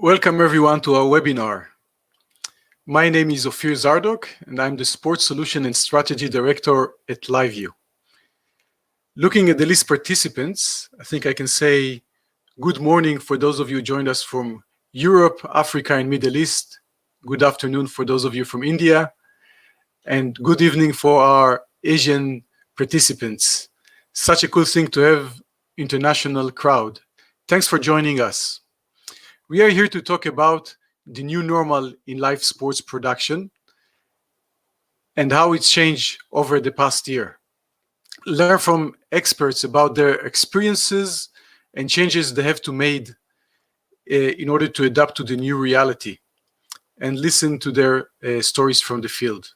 Welcome everyone to our webinar. My name is Ophir Zardok and I'm the Sports Solution and Strategy Director at LiveU. Looking at the list participants, I think I can say good morning for those of you who joined us from Europe, Africa and Middle East. Good afternoon for those of you from India. And good evening for our Asian participants. Such a cool thing to have international crowd. Thanks for joining us. We are here to talk about the new normal in live sports production and how it's changed over the past year. Learn from experts about their experiences and changes they have to make in order to adapt to the new reality, and listen to their stories from the field.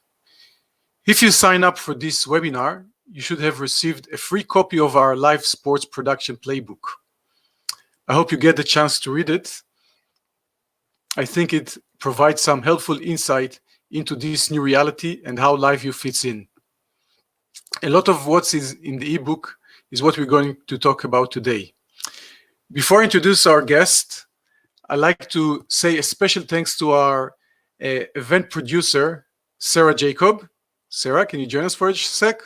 If you sign up for this webinar, you should have received a free copy of our live sports production playbook. I hope you get the chance to read it. I think it provides some helpful insight into this new reality and how LiveU fits in. A lot of what is in the ebook is what we're going to talk about today. Before I introduce our guest, I'd like to say a special thanks to our event producer, Sarah Jacob. Sarah, can you join us for a sec?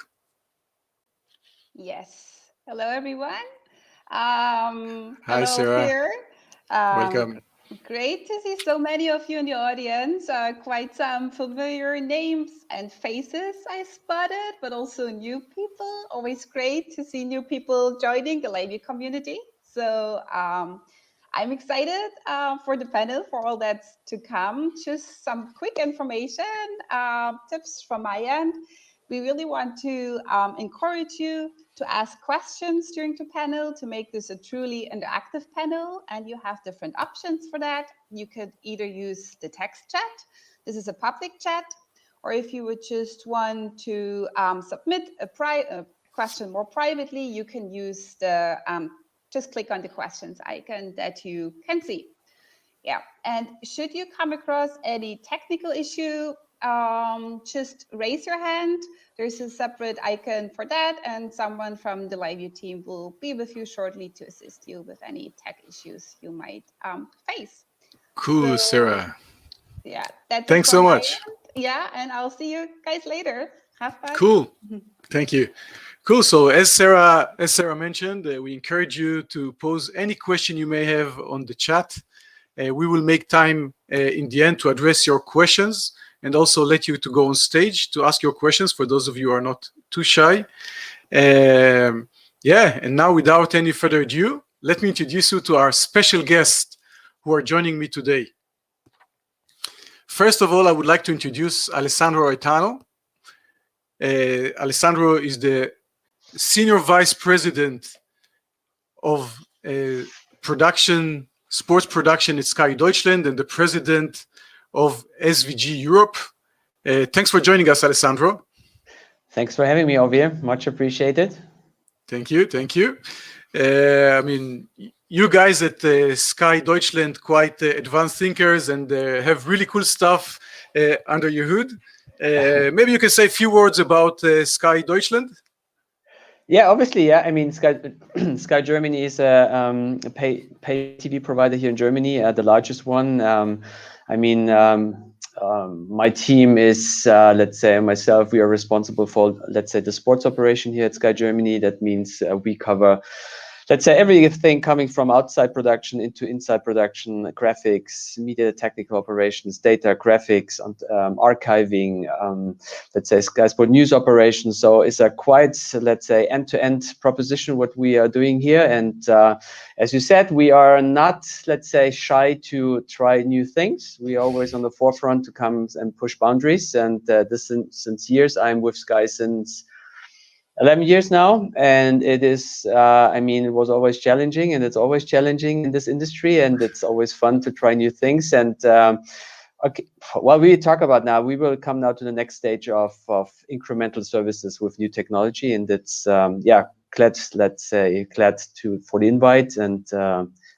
Yes. Hello, everyone. Hi, hello, Sarah. Ophir. Welcome. Great to see so many of you in the audience. Quite some familiar names and faces I spotted, but also new people. Always great to see new people joining the LiveU community. So I'm excited for the panel, for all that's to come. Just some quick information, tips from my end. We really want to encourage you to ask questions during the panel to make this a truly interactive panel. And you have different options for that. You could either use the text chat. This is a public chat. Or if you would just want to submit a question more privately, you can use the, just click on the questions icon that you can see. Yeah, and should you come across any technical issue, just raise your hand. There's a separate icon for that, and someone from the LiveU team will be with you shortly to assist you with any tech issues you might face. Cool, So, Sarah. Yeah, that's Thanks it so from my much. end. Yeah, and I'll see you guys later. Have fun. Cool. Thank you. Cool. So as Sarah mentioned, we encourage you to pose any question you may have on the chat. We will make time in the end to address your questions and also let you to go on stage to ask your questions for those of you who are not too shy. Yeah, and now without any further ado, let me introduce you to our special guests who are joining me today. First of all, I would like to introduce Alessandro Reitano. Alessandro is the Senior Vice President of sports production at Sky Deutschland and the President of SVG Europe. Thanks for joining us, Alessandro. Thanks for having me, Ophir. Much appreciated. Thank you. Thank you. I mean, you guys at Sky Deutschland, quite advanced thinkers and have really cool stuff under your hood. Maybe you can say a few words about Sky Deutschland. Yeah, obviously, yeah. I mean, Sky Germany is a pay TV provider here in Germany, the largest one. I mean, my team is, let's say, myself, we are responsible for, let's say, the sports operation here at Sky Germany. That means we cover, let's say, everything coming from outside production into inside production, graphics, media technical operations, data graphics, and archiving, let's say, Sky Sport News operations. So it's a quite, let's say, end-to-end proposition what we are doing here. And as you said, we are not, let's say, shy to try new things. We are always on the forefront to come and push boundaries. And this since years, I'm with Sky since 11 years now, and it is, I mean, it was always challenging, and it's always challenging in this industry, and it's always fun to try new things. And okay, what we talk about now, we will come now to the next stage of incremental services with new technology, and it's, yeah, glad for the invite, and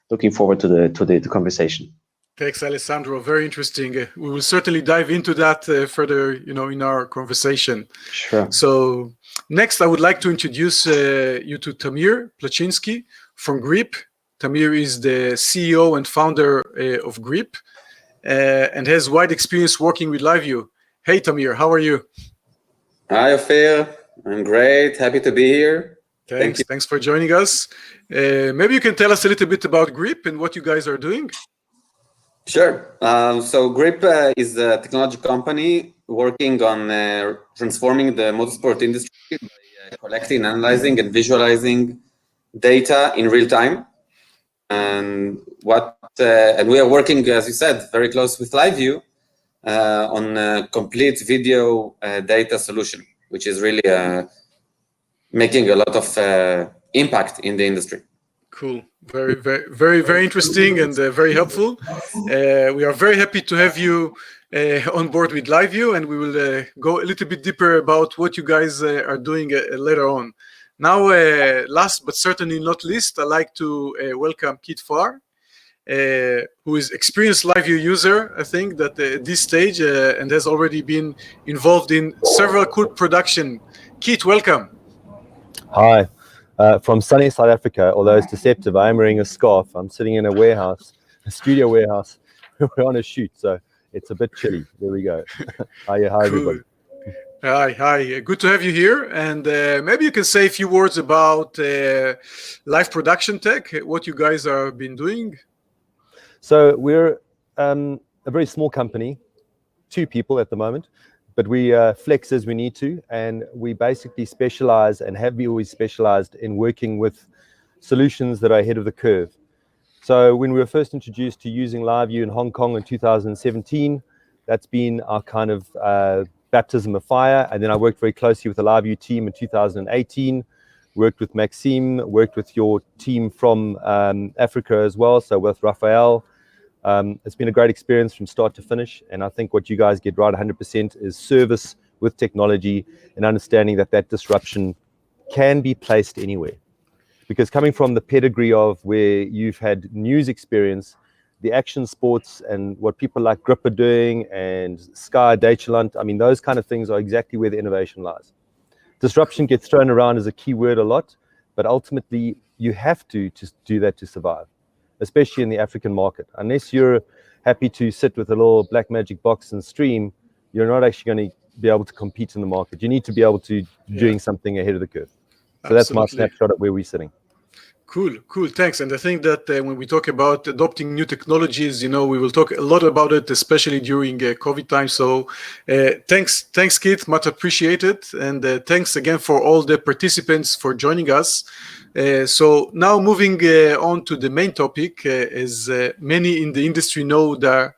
looking forward to the conversation. Thanks, Alessandro. Very interesting. We will certainly dive into that further, in our conversation. Sure. So next, I would like to introduce you to Tamir Plachinsky from Griiip. Tamir is the CEO and founder of Griiip and has wide experience working with LiveU. Hey, Tamir, how are you? Hi, Ophir. I'm great. Happy to be here. Thank you. Thanks for joining us. Maybe you can tell us a little bit about Griiip and what you guys are doing. Sure. So Griiip is a technology company working on transforming the motorsport industry by collecting, analyzing, and visualizing data in real time. And we are working, as you said, very close with LiveU on a complete video data solution, which is really making a lot of impact in the industry. Cool. Very interesting and very helpful. We are very happy to have you on board with LiveU, and we will go a little bit deeper about what you guys are doing later on. Now, last but certainly not least, I'd like to welcome Farr, who is experienced LiveU user, I think, that at this stage and has already been involved in several cool production. Kit, welcome. Hi. From sunny South Africa, although it's deceptive, I am wearing a scarf. I'm sitting in a warehouse, a studio warehouse. We're on a shoot, so it's a bit chilly. There we go. Hi, cool. everybody. Hi. Good to have you here. And maybe you can say a few words about live production tech, what you guys have been doing. So we're a very small company, 2 people at the moment. But we flex as we need to, and we basically specialize and have always specialized in working with solutions that are ahead of the curve. So when we were first introduced to using LiveU in Hong Kong in 2017, that's been our kind of baptism of fire. And then I worked very closely with the LiveU team in 2018, worked with Maxime, worked with your team from Africa as well, so with Raphael. It's been a great experience from start to finish, and I think what you guys get right 100% is service with technology and understanding that disruption can be placed anywhere. Because coming from the pedigree of where you've had news experience, the action sports and what people like Griiip are doing and Sky, Deutschland, I mean, those kind of things are exactly where the innovation lies. Disruption gets thrown around as a key word a lot, but ultimately you have to do that to survive, especially in the African market. Unless you're happy to sit with a little black magic box and stream, you're not actually going to be able to compete in the market. You need to be able to doing something ahead of the curve. So that's my snapshot of where we're sitting. Cool, thanks. And I think that when we talk about adopting new technologies, we will talk a lot about it, especially during COVID time. So thanks, Kit, much appreciated. And thanks again for all the participants for joining us. So now moving on to the main topic, as many in the industry know, there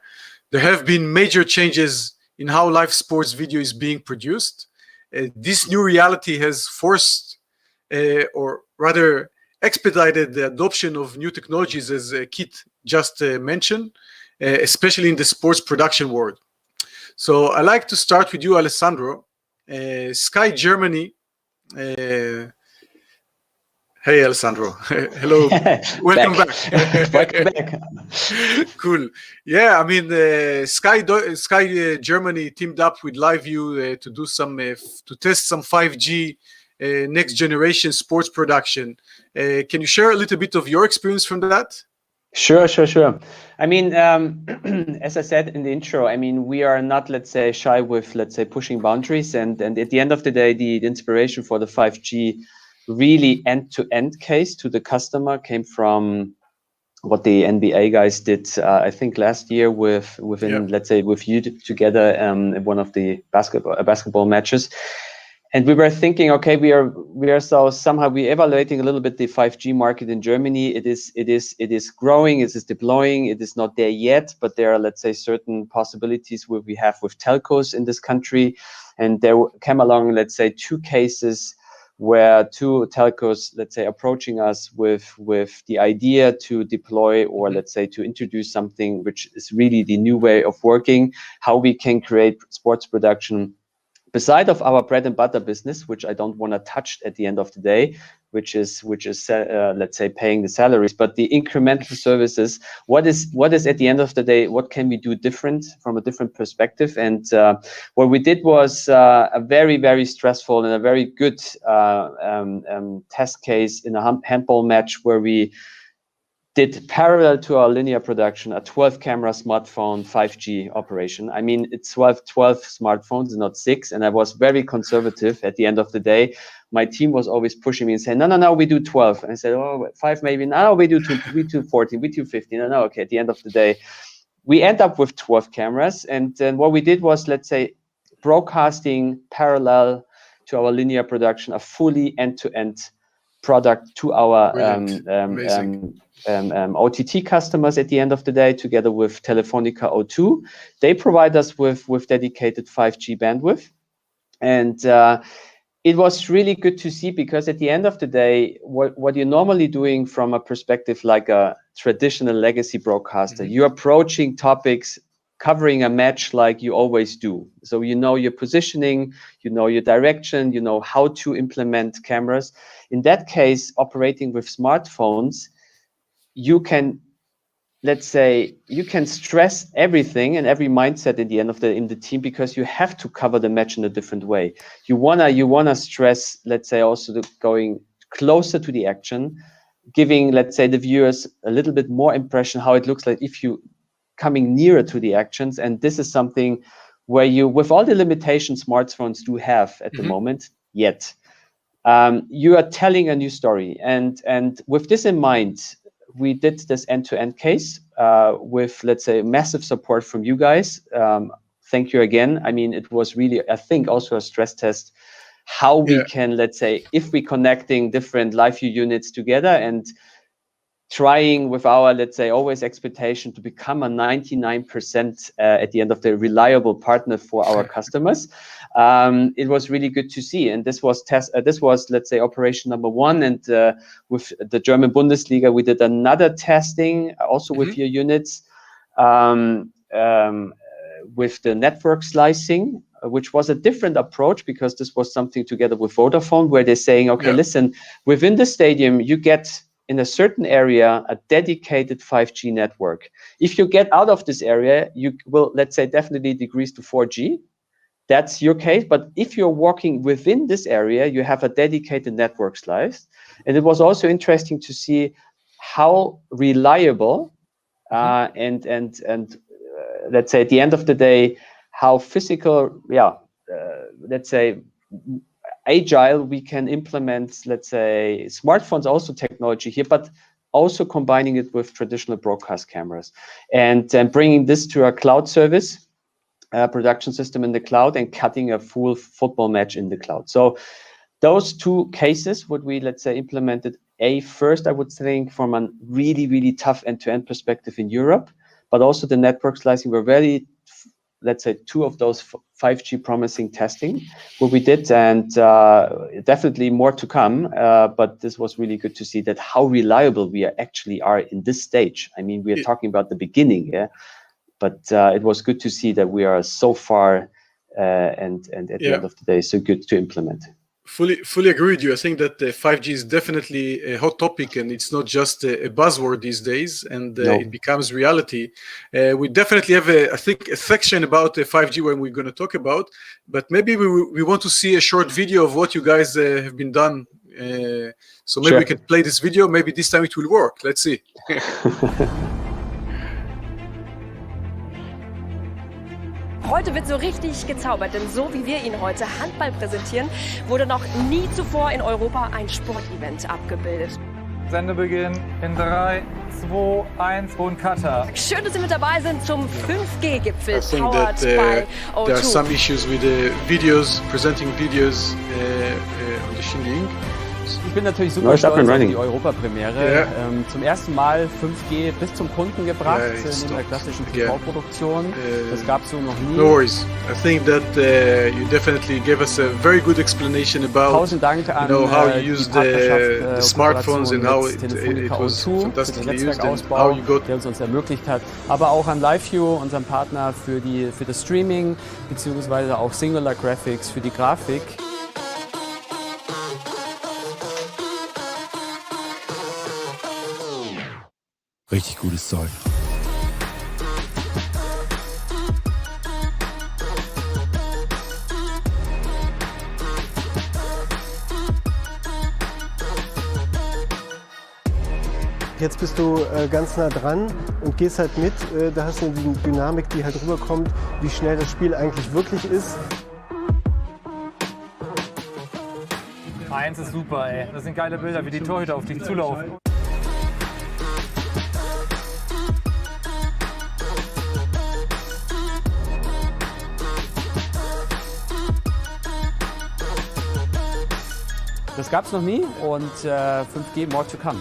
have been major changes in how live sports video is being produced. This new reality has forced, or rather expedited, the adoption of new technologies, as Kit just mentioned, especially in the sports production world. So I'd like to start with you, Alessandro. Sky Germany. Hey, Alessandro. Hello. Welcome back. Welcome back. Cool. Yeah, I mean, Sky Germany teamed up with LiveU to do to test some 5G next generation sports production. Can you share a little bit of your experience from that? Sure. I mean, as I said in the intro, I mean, we are not, let's say, shy with, let's say, pushing boundaries. And at the end of the day, the inspiration for the 5G really end-to-end case to the customer came from what the NBA guys did, I think last year let's say, with you together in one of the basketball matches. And we were thinking, okay, we are somehow evaluating a little bit the 5G market in Germany. It is growing, it is deploying, it is not there yet, but there are, let's say, certain possibilities where we have with telcos in this country. And there came along, let's say, 2 cases where 2 telcos, let's say, approaching us with the idea to deploy, or let's say to introduce something which is really the new way of working, how we can create sports production beside of our bread and butter business, which I don't want to touch at the end of the day, which is let's say paying the salaries, but the incremental services. What is at the end of the day? What can we do different from a different perspective? And what we did was a very, very stressful and a very good test case in a handball match where we did parallel to our linear production a 12 camera smartphone 5G operation. I mean, it's 12 smartphones, not 6. And I was very conservative at the end of the day. My team was always pushing me and saying, no, we do 12. And I said, oh, 5 maybe. No, we do 14, we do 15. No, okay, at the end of the day, we end up with 12 cameras. And then what we did was, let's say, broadcasting parallel to our linear production, a fully end-to-end product to our OTT customers at the end of the day, together with Telefonica O2. They provide us with dedicated 5G bandwidth. And it was really good to see, because at the end of the day, what you're normally doing from a perspective like a traditional legacy broadcaster, you're approaching topics, covering a match like you always do. So you know your positioning, you know your direction, you know how to implement cameras. In that case, operating with smartphones, you can, let's say, you can stress everything and every mindset in the team, because you have to cover the match in a different way. You wanna stress, let's say, also going closer to the action, giving, let's say, the viewers a little bit more impression how it looks like if you coming nearer to the actions. And this is something where you, with all the limitations smartphones do have at the moment, yet you are telling a new story. And with this in mind, we did this end-to-end case with, let's say, massive support from you guys. Thank you again. I mean, it was really, I think, also a stress test how we can, let's say, if we connecting different LiveU units together and trying with our, let's say, always expectation to become a 99% at the end of the reliable partner for our customers. It was really good to see. And this was let's say, operation number 1. And with the German Bundesliga, we did another testing also with your units with the network slicing, which was a different approach, because this was something together with Vodafone, where they're saying, okay, listen, within the stadium, you get in a certain area a dedicated 5G network. If you get out of this area, you will, let's say, definitely decrease to 4G. That's your case. But if you're walking within this area, you have a dedicated network slice. And it was also interesting to see how reliable and let's say, at the end of the day, how physical, let's say, agile we can implement, let's say, smartphones also technology here, but also combining it with traditional broadcast cameras, and bringing this to a cloud service production system in the cloud, and cutting a full football match in the cloud. So those 2 cases, what we, let's say, implemented first, I would think, from a really, really tough end-to-end perspective in Europe, but also the network slicing were very, let's say, 2 of those 5G promising testing what we did, and definitely more to come. But this was really good to see that how reliable we actually are in this stage. I mean, we are talking about the beginning, but it was good to see that we are so far, and at the end of the day, so good to implement. Fully agree with you. I think that 5G is definitely a hot topic, and it's not just a buzzword these days, and it becomes reality. We definitely have, I think, a section about 5G when we're going to talk about, but maybe we want to see a short video of what you guys have been done. So maybe we can play this video. Maybe this time it will work. Let's see. Heute wird so richtig gezaubert, denn so wie wir ihn heute Handball präsentieren, wurde noch nie zuvor in Europa ein Sportevent abgebildet. Sendebeginn in 3, 2, 1 und Cutter. Schön, dass Sie mit dabei sind zum 5G-Gipfel. I think that there are some issues with the videos, presenting videos on the Shinling. Ich bin natürlich super stolz auf die Europapremiere. Zum ersten Mal 5G bis zum Kunden gebracht, neben der klassischen TV-Produktion. Das gab es so noch nie. No worries. I think that you definitely gave us a very good explanation about how you use the smartphones and how it was fantastically used and how you got. Der uns ermöglicht hat. Aber auch an LiveU, unserem Partner für das Streaming, beziehungsweise auch Singular Graphics für die Grafik. Richtig gutes Zeug. Jetzt bist du ganz nah dran und gehst halt mit. Da hast du eine Dynamik, die halt rüberkommt, wie schnell das Spiel eigentlich wirklich ist. Eins ist super, ey. Das sind geile Bilder, wie die Torhüter auf dich zulaufen. Das gab es noch nie und 5G more to come.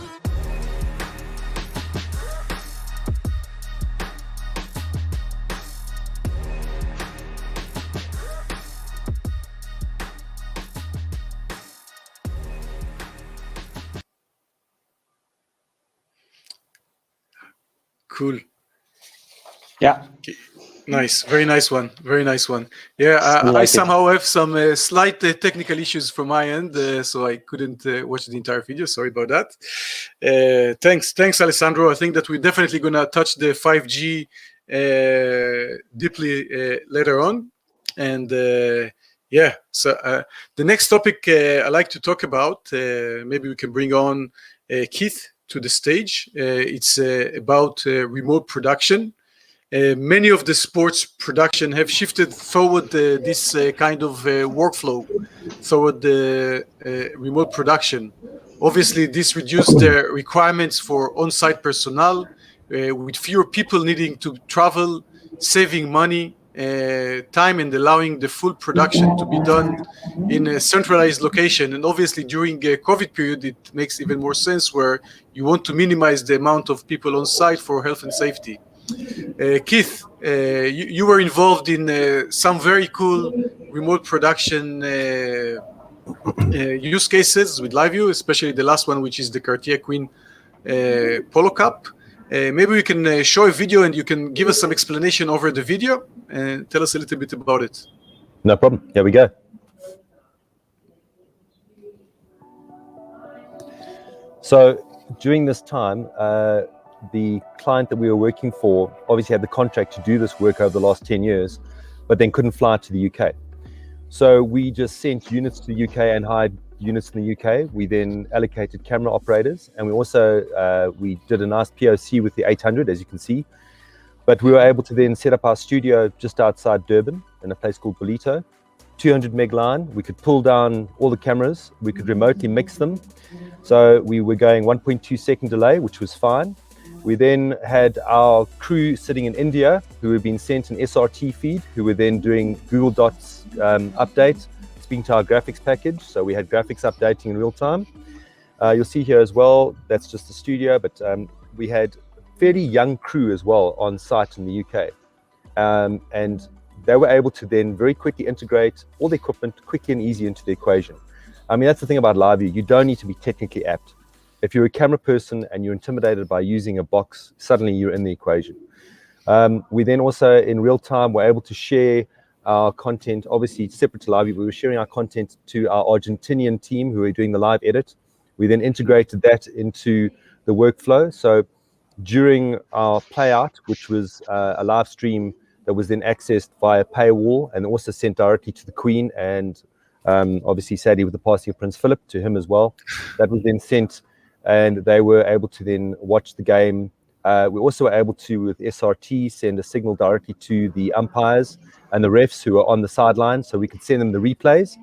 Cool. Yeah. Nice, very nice one, very nice one. Yeah, I somehow have some slight technical issues from my end, so I couldn't watch the entire video. Sorry about that. Thanks, Alessandro. I think that we're definitely gonna touch the 5G deeply later on, and yeah. So the next topic I like to talk about, maybe we can bring on Keith to the stage. It's about remote production. Many of the sports production have shifted forward this kind of workflow toward the remote production. Obviously, this reduced the requirements for on-site personnel, with fewer people needing to travel, saving money, time, and allowing the full production to be done in a centralized location. And obviously, during a COVID period, it makes even more sense where you want to minimize the amount of people on site for health and safety. Keith, you were involved in some very cool remote production use cases with LiveU, especially the last one, which is the Cartier Queen Polo Cup. Maybe we can show a video and you can give us some explanation over the video and tell us a little bit about it. No problem. Here we go. So during this time, the client that we were working for obviously had the contract to do this work over the last 10 years, but then couldn't fly to the UK. So we just sent units to the UK and hired units in the UK. We then allocated camera operators, and we also we did a nice POC with the 800, as you can see. But we were able to then set up our studio just outside Durban in a place called Bolito. 200 meg line. We could pull down all the cameras. We could remotely mix them. So we were going 1.2 second delay, which was fine. We then had our crew sitting in India who had been sent an SRT feed, who were then doing Google Dots update, speaking to our graphics package. So we had graphics updating in real time. You'll see here as well, that's just the studio, but we had fairly young crew as well on site in the UK. And they were able to then very quickly integrate all the equipment quickly and easy into the equation. I mean, that's the thing about LiveU. You don't need to be technically apt. If you're a camera person and you're intimidated by using a box, suddenly you're in the equation. We then also, in real time, were able to share our content, obviously separate to LiveU. We were sharing our content to our Argentinian team who were doing the live edit. We then integrated that into the workflow. So during our play out, which was a live stream that was then accessed via paywall and also sent directly to the Queen, and obviously sadly with the passing of Prince Philip, to him as well, that was then sent, and they were able to then watch the game. We also were able to, with SRT, send a signal directly to the umpires and the refs who were on the sideline, so we could send them the replays,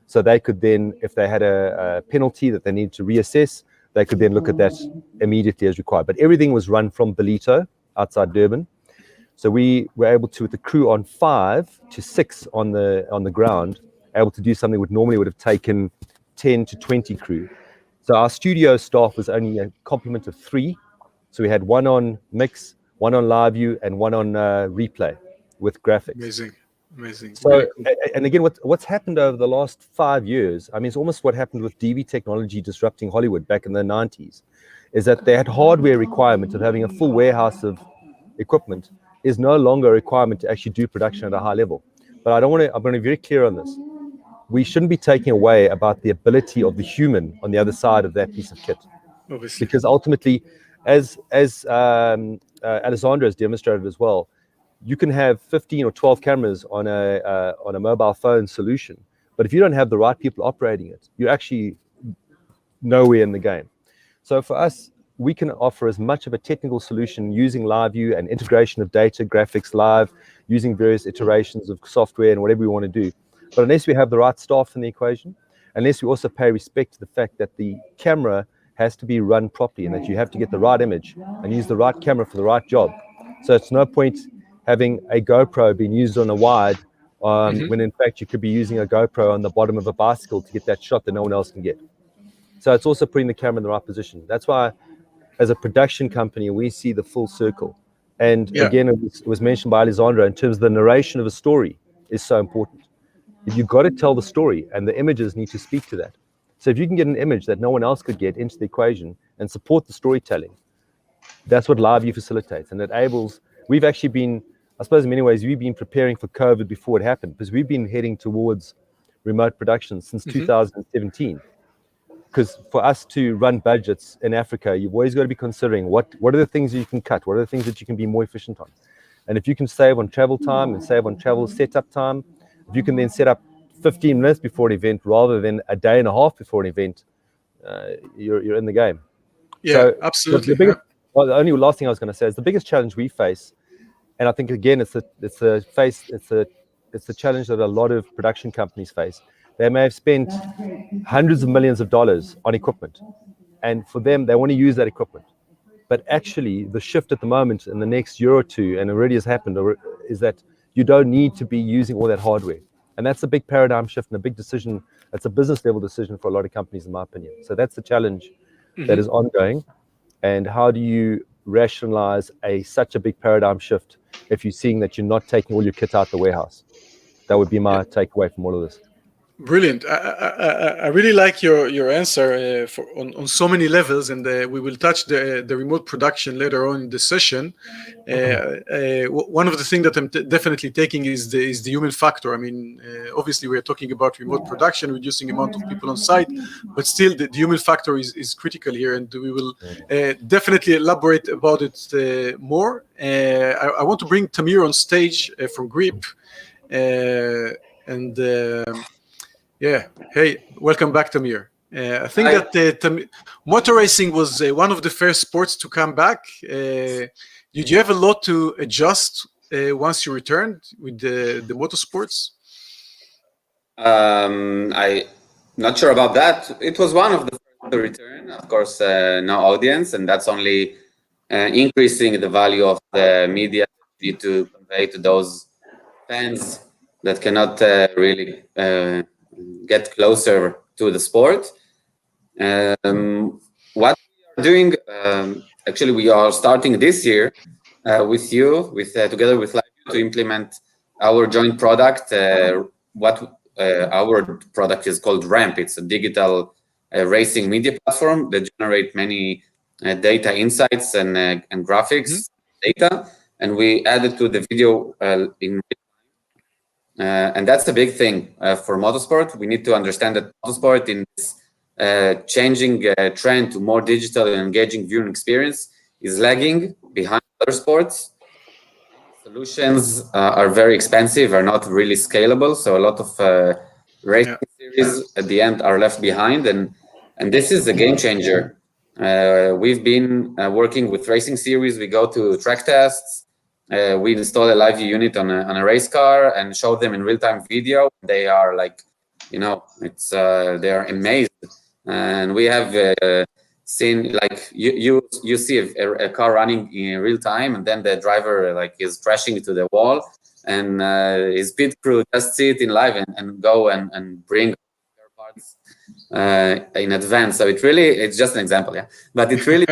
so they could then, if they had a penalty that they needed to reassess, they could then look at that immediately as required. But everything was run from Bolito outside Durban. So we were able to, with the crew on 5 to 6 on the ground, able to do something which normally would have taken 10 to 20 crew. So our studio staff was only a complement of 3. So we had one on mix, one on LiveU, and one on replay with graphics. Amazing. So, and again, what's happened over the last 5 years, I mean, it's almost what happened with DV technology disrupting Hollywood back in the 90s, is that they had hardware requirement of having a full warehouse of equipment is no longer a requirement to actually do production at a high level. But I'm going to be very clear on this. We shouldn't be taking away about the ability of the human on the other side of that piece of kit. Obviously. Because ultimately, as Alessandro has demonstrated as well, you can have 15 or 12 cameras on a mobile phone solution, but if you don't have the right people operating it, you're actually nowhere in the game. So for us, we can offer as much of a technical solution using LiveU and integration of data, graphics, live, using various iterations of software and whatever we want to do. But unless we have the right staff in the equation, unless we also pay respect to the fact that the camera has to be run properly and that you have to get the right image and use the right camera for the right job. So it's no point having a GoPro being used on a wide when in fact you could be using a GoPro on the bottom of a bicycle to get that shot that no one else can get. So it's also putting the camera in the right position. That's why as a production company, we see the full circle. And again, it was mentioned by Alessandro in terms of the narration of a story is so important. You've got to tell the story and the images need to speak to that. So if you can get an image that no one else could get into the equation and support the storytelling, that's what LiveU facilitates. And it enables, we've actually been, I suppose in many ways, we've been preparing for COVID before it happened because we've been heading towards remote production since 2017. Because for us to run budgets in Africa, you've always got to be considering what are the things that you can cut, what are the things that you can be more efficient on. And if you can save on travel time and save on travel setup time, if you can then set up 15 minutes before an event rather than a day and a half before an event, you're in the game. Yeah, so absolutely. The only last thing I was going to say is the biggest challenge we face, and I think again it's the challenge that a lot of production companies face. They may have spent hundreds of millions of dollars on equipment, and for them they want to use that equipment. But actually, the shift at the moment in the next year or two, and already has happened, is that you don't need to be using all that hardware. And that's a big paradigm shift and a big decision. That's a business level decision for a lot of companies, in my opinion. So that's the challenge that is ongoing. And how do you rationalize such a big paradigm shift if you're seeing that you're not taking all your kit out the warehouse? That would be my takeaway from all of this. Brilliant. I really like your answer on so many levels, and we will touch the remote production later on in the session. One of the things that I'm definitely taking is the human factor. I mean, obviously we are talking about remote production, reducing amount of people on site, but still the human factor is critical here, and we will definitely elaborate about it more. I want to bring Tamir on stage from Griiip, yeah. Hey, welcome back, Tamir. I think that motor racing was one of the first sports to come back. Did you have a lot to adjust once you returned with the motorsports? I'm not sure about that. It was one of the first to return. Of course, no audience, and that's only increasing the value of the media you need to convey to those fans that cannot really get closer to the sport. What we are doing, actually, we are starting this year with you, together with LiveU, to implement our joint product. Our product is called Ramp. It's a digital racing media platform that generates many data insights and graphics data, and we added to the video in. And that's a big thing for motorsport. We need to understand that motorsport in this changing trend to more digital and engaging viewing experience is lagging behind other sports. Solutions are very expensive, are not really scalable. So a lot of racing series at the end are left behind. And this is a game changer. We've been working with racing series. We go to track tests. We install a LiveU unit on a race car and show them in real-time video. They are like, they are amazed. And we have seen, like, you see a car running in real time, and then the driver is crashing into the wall, and his pit crew just see it in live and go and bring spare parts in advance. So it's just an example, but it really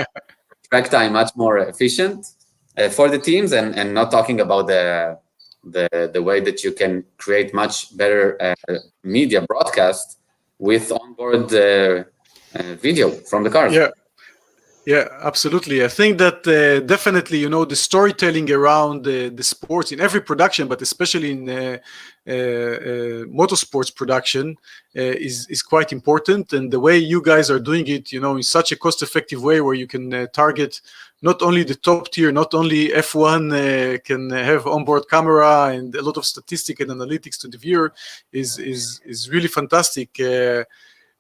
track time much more efficient for the teams, and not talking about the way that you can create much better media broadcast with onboard video from the cars. Yeah, absolutely. I think that definitely, the storytelling around the sports in every production, but especially in motorsports production, is quite important. And the way you guys are doing it, in such a cost-effective way, where you can target not only the top tier, not only F1 can have onboard camera and a lot of statistics and analytics to the viewer, is really fantastic.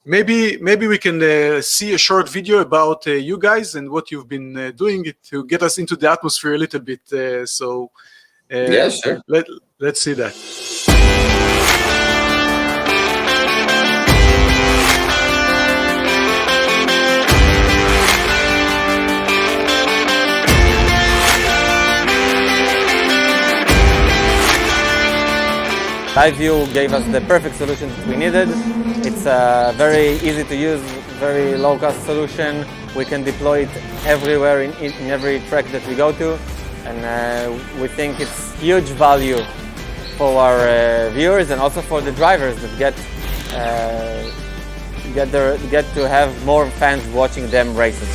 maybe we can see a short video about you guys and what you've been doing to get us into the atmosphere a little bit. Yeah, sure. Let's see that. LiveU gave us the perfect solution that we needed. It's a very easy to use, very low cost solution. We can deploy it everywhere in every track that we go to. And we think it's huge value for our viewers and also for the drivers that get to have more fans watching them races.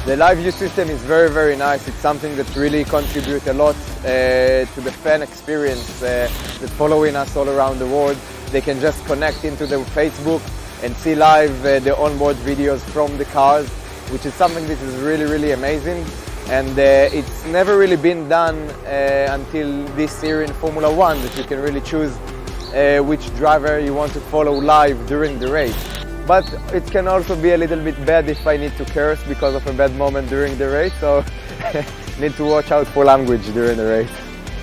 The LiveU system is very, very nice. It's something that really contributes a lot to the fan experience that following us all around the world. They can just connect into the Facebook and see live the onboard videos from the cars, which is something that is really, really amazing. And it's never really been done until this year in Formula One, that you can really choose which driver you want to follow live during the race. But it can also be a little bit bad if I need to curse because of a bad moment during the race, so need to watch out for language during the race.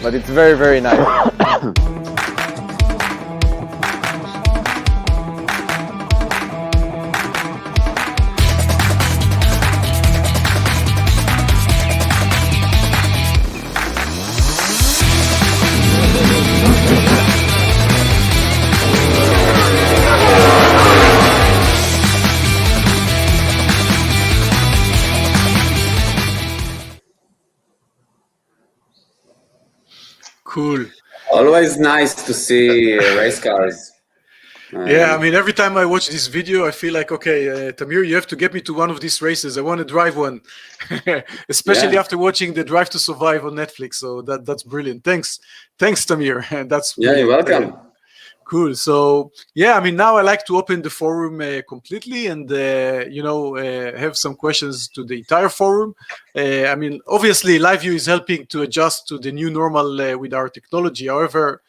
But it's very, very nice. Cool. Always nice to see race cars. Yeah, I mean, every time I watch this video, I feel like, okay, Tamir, you have to get me to one of these races. I want to drive one, especially after watching the Drive to Survive on Netflix. So that's brilliant. Thanks, Tamir. That's you're welcome. Cool. So yeah, I mean, now I like to open the forum completely and have some questions to the entire forum. I mean, obviously, LiveU is helping to adjust to the new normal with our technology. However,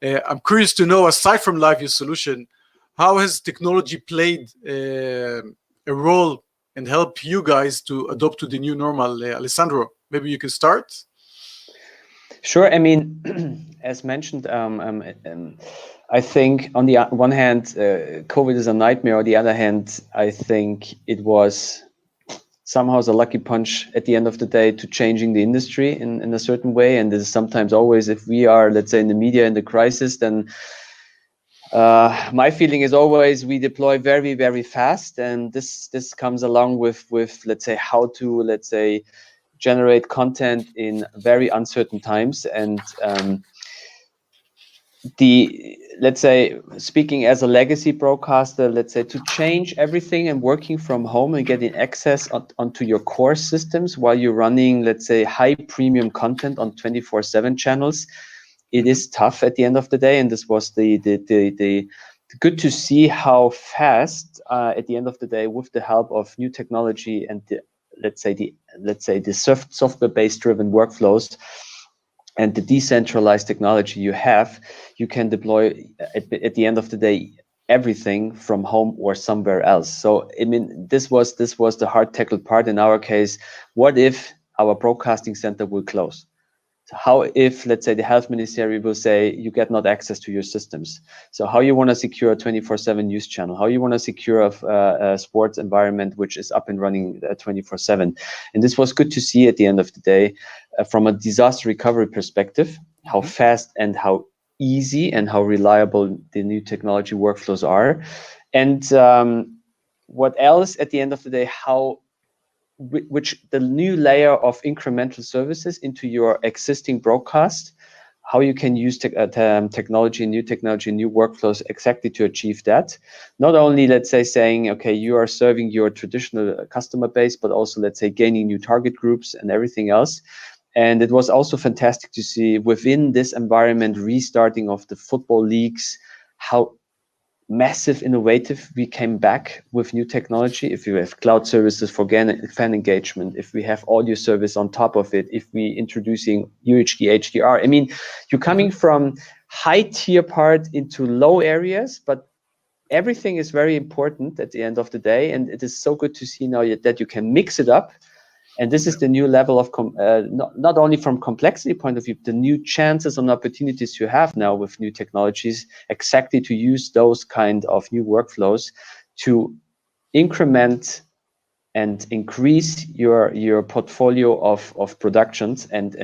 I'm curious to know, aside from LiveU's solution, how has technology played a role and helped you guys to adopt to the new normal? Alessandro, maybe you can start. Sure. I mean, as mentioned, I think on the one hand, COVID is a nightmare. On the other hand, I think it was somehow a lucky punch at the end of the day to changing the industry in a certain way. And this is sometimes always, if we are, let's say, in the media in the crisis, then my feeling is always we deploy very, very fast. And this comes along with let's say, how to, let's say, generate content in very uncertain times. And let's say, speaking as a legacy broadcaster, let's say, to change everything and working from home and getting access onto your core systems while you're running, let's say, high premium content on 24/7 channels, it is tough at the end of the day. And this was the good to see how fast at the end of the day, with the help of new technology and the software-based driven workflows and the decentralized technology you can deploy at the end of the day everything from home or somewhere else. So I mean, this was the hard tackled part in our case. What if our broadcasting center will close? So how if, let's say, the health ministry will say you get not access to your systems? So how you want to secure a 24/7 news channel? How you want to secure a sports environment which is up and running 24/7? And this was good to see at the end of the day from a disaster recovery perspective, how fast and how easy and how reliable the new technology workflows are. And what else at the end of the day, which the new layer of incremental services into your existing broadcast, how you can use technology, new workflows exactly to achieve that. Not only, let's say, saying, okay, you are serving your traditional customer base, but also, let's say, gaining new target groups and everything else. And it was also fantastic to see within this environment, restarting of the football leagues, how massive innovative we came back with new technology. If you have cloud services for fan engagement, if we have audio service on top of it, if we introducing UHD, HDR. I mean, you're coming from high tier part into low areas, but everything is very important at the end of the day. And it is so good to see now that you can mix it up. And this is the new level of, not only from complexity point of view, the new chances and opportunities you have now with new technologies, exactly to use those kind of new workflows to increment and increase your portfolio of productions and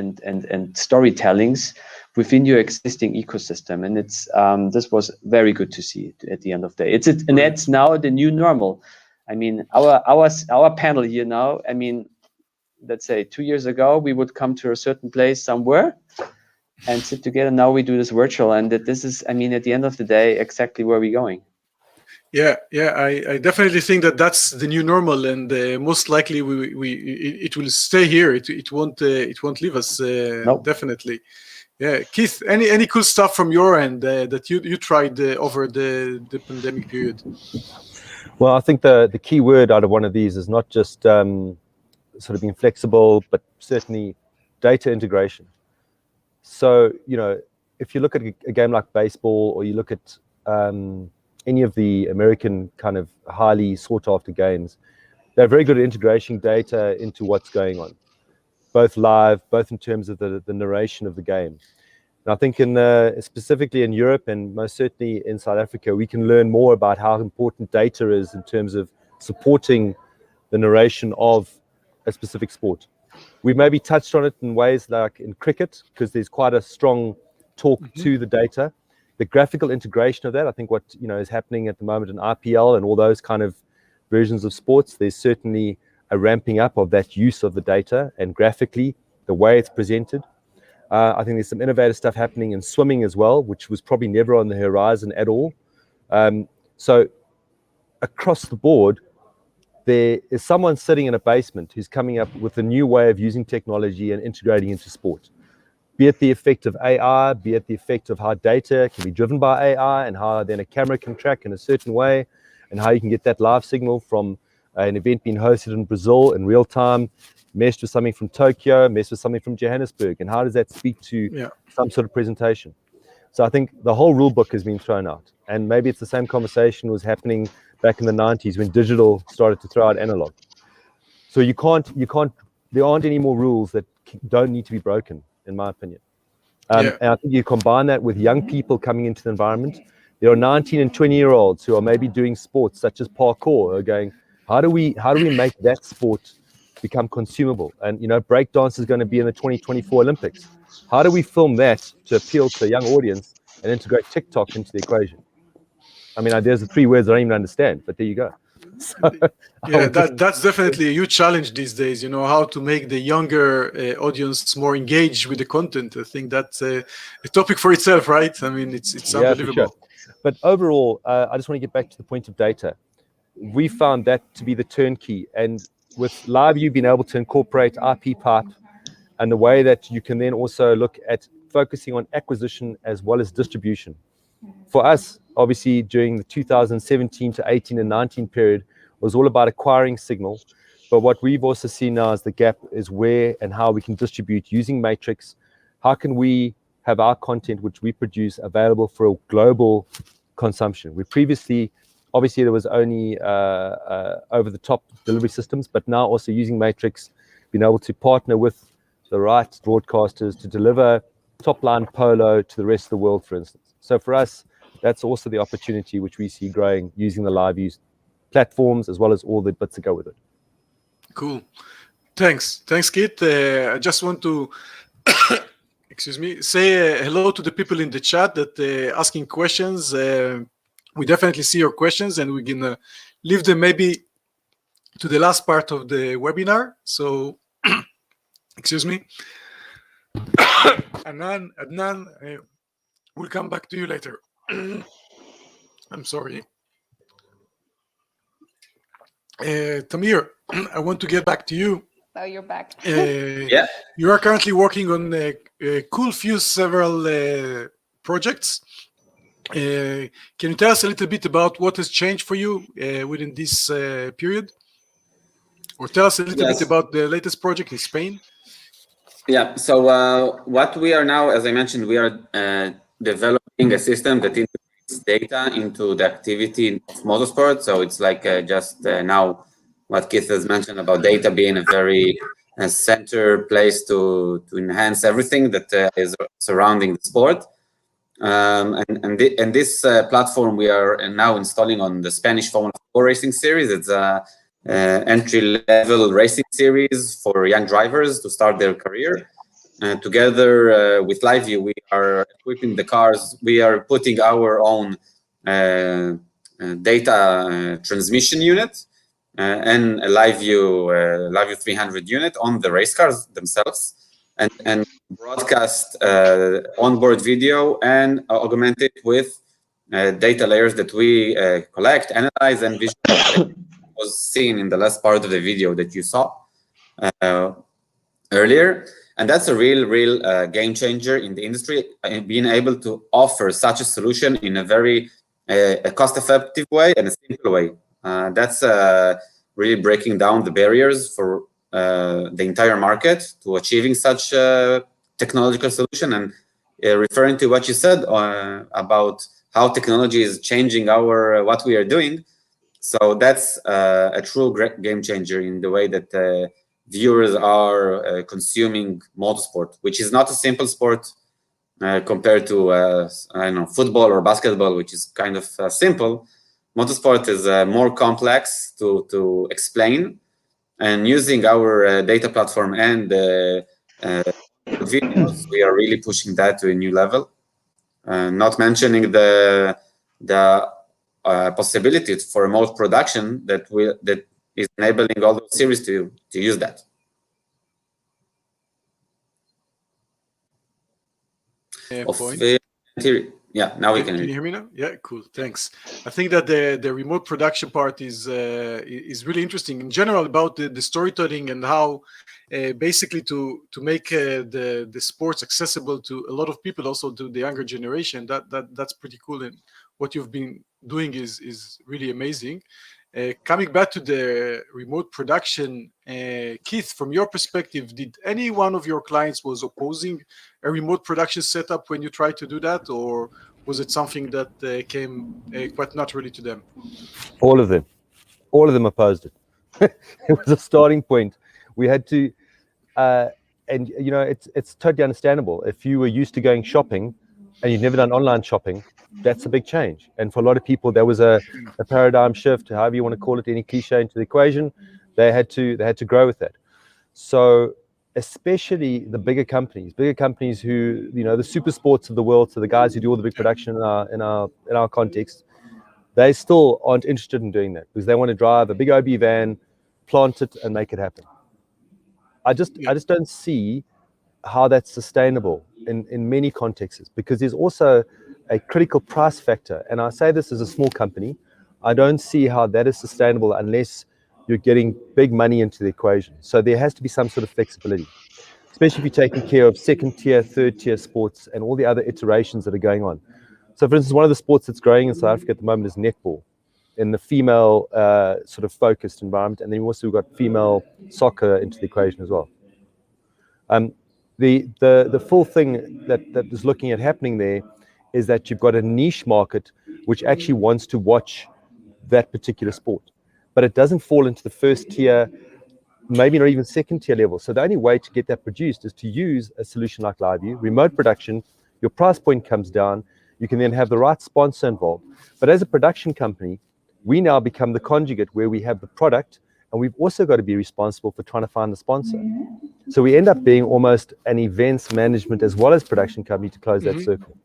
storytellings within your existing ecosystem. And it's this was very good to see at the end of the day. And that's now the new normal. I mean, our panel here now, I mean, let's say 2 years ago, we would come to a certain place somewhere and sit together. Now we do this virtual, and that this is, I mean, at the end of the day, exactly where we're going. Yeah, I definitely think that that's the new normal, and most likely it will stay here. It won't leave us. Nope. Definitely. Yeah, Keith, any cool stuff from your end that you tried over the pandemic period? Well, I think the key word out of one of these is not just sort of being flexible, but certainly data integration. So, you know, if you look at a game like baseball, or you look at any of the American kind of highly sought after games, they're very good at integrating data into what's going on, both live, both in terms of the narration of the game. And I think specifically in Europe, and most certainly in South Africa, we can learn more about how important data is in terms of supporting the narration of a specific sport. We've maybe touched on it in ways like in cricket, because there's quite a strong talk to the data. The graphical integration of that, I think what is happening at the moment in IPL and all those kind of versions of sports, there's certainly a ramping up of that use of the data, and graphically, the way it's presented. I think there's some innovative stuff happening in swimming as well, which was probably never on the horizon at all. So across the board, there is someone sitting in a basement who's coming up with a new way of using technology and integrating into sport. Be it the effect of AI, be it the effect of how data can be driven by AI, and how then a camera can track in a certain way, and how you can get that live signal from an event being hosted in Brazil in real time, meshed with something from Tokyo, meshed with something from Johannesburg, and how does that speak to some sort of presentation? So I think the whole rule book has been thrown out, and maybe it's the same conversation was happening back in the 90s when digital started to throw out analog. So you can't, there aren't any more rules that don't need to be broken, in my opinion. And I think you combine that with young people coming into the environment. There are 19 and 20-year-olds who are maybe doing sports such as parkour, are going, how do we make that sport become consumable? And breakdance is going to be in the 2024 Olympics. How do we film that to appeal to a young audience and integrate TikTok into the equation? I mean, there's the 3 words I don't even understand, but there you go. So, that's definitely a huge challenge these days, how to make the younger audience more engaged with the content. I think that's a topic for itself, right? I mean, it's unbelievable. For sure. But overall, I just want to get back to the point of data. We found that to be the turnkey, and with LiveU being able to incorporate IP pipe and the way that you can then also look at focusing on acquisition as well as distribution. For us, obviously, during the 2017 to 18 and 19 period was all about acquiring signal. But what we've also seen now is the gap is where and how we can distribute using Matrix. How can we have our content, which we produce, available for a global consumption? We previously, obviously, there was only over-the-top delivery systems, but now also using Matrix, being able to partner with the right broadcasters to deliver top-line polo to the rest of the world, for instance. So for us, that's also the opportunity which we see growing using the LiveU platforms as well as all the bits that go with it. Cool. Thanks, Kit. I just want to, excuse me, say hello to the people in the chat that asking questions. We definitely see your questions, and we're gonna leave them maybe to the last part of the webinar. So, excuse me. Adnan, we'll come back to you later. I'm sorry. Tamir, I want to get back to you. So you're back. Yeah. You are currently working on several projects. Can you tell us a little bit about what has changed for you within this period? Or tell us a little bit about the latest project in Spain? Yeah, so what we are now, as I mentioned, we are developing a system that integrates data into the activity of motorsport. So it's like just now what Keith has mentioned about data being a very center place to enhance everything that is surrounding the sport. And this platform we are now installing on the Spanish Formula 4 racing series. It's a entry-level racing series for young drivers to start their career. Together with LiveU, we are equipping the cars. We are putting our own data transmission unit and a LiveU 300 unit on the race cars themselves, and broadcast onboard video and augment it with data layers that we collect, analyze, and visualize. Was seen in the last part of the video that you saw earlier. And that's a real game changer in the industry, being able to offer such a solution in a very cost-effective way and a simple way. That's really breaking down the barriers for the entire market to achieving such a technological solution. And referring to what you said about how technology is changing what we are doing, so that's a true game changer in the way that viewers are consuming motorsport, which is not a simple sport compared to I don't know, football or basketball, which is kind of simple. Motorsport is more complex to explain, and using our data platform and videos, we are really pushing that to a new level. Not mentioning the possibility for remote production that is enabling all those series to use that. Yeah, now we can you hear me now? Yeah, cool. Thanks. I think that the remote production part is really interesting in general about the storytelling and how basically to make the sports accessible to a lot of people, also to the younger generation. That's pretty cool, and what you've been doing is really amazing. Coming back to the remote production, Keith, from your perspective, did any one of your clients was opposing a remote production setup when you tried to do that, or was it something that came quite naturally to them? All of them opposed it. It was a starting point. We had to, and you know, it's totally understandable. If you were used to going shopping and you've never done online shopping, that's a big change. And for a lot of people, there was a paradigm shift, however you want to call it, any cliche into the equation. They had to grow with that. So especially the bigger companies who, you know, the super sports of the world, so the guys who do all the big production in our context, they still aren't interested in doing that because they want to drive a big OB van, plant it, and make it happen. I just don't see how that's sustainable in many contexts, because there's also a critical price factor. And I say this as a small company, I don't see how that is sustainable unless you're getting big money into the equation. So there has to be some sort of flexibility, especially if you're taking care of second tier, third tier sports and all the other iterations that are going on. So for instance, one of the sports that's growing in South Africa at the moment is netball, in the female sort of focused environment. And then we've also got female soccer into the equation as well. The full thing that is looking at happening there is that you've got a niche market which actually wants to watch that particular sport, but it doesn't fall into the first tier, maybe not even second tier level. So the only way to get that produced is to use a solution like LiveU, remote production. Your price point comes down. You can then have the right sponsor involved. But as a production company, we now become the conjugate where we have the product, and we've also got to be responsible for trying to find the sponsor. So we end up being almost an events management as well as production company to close that circle.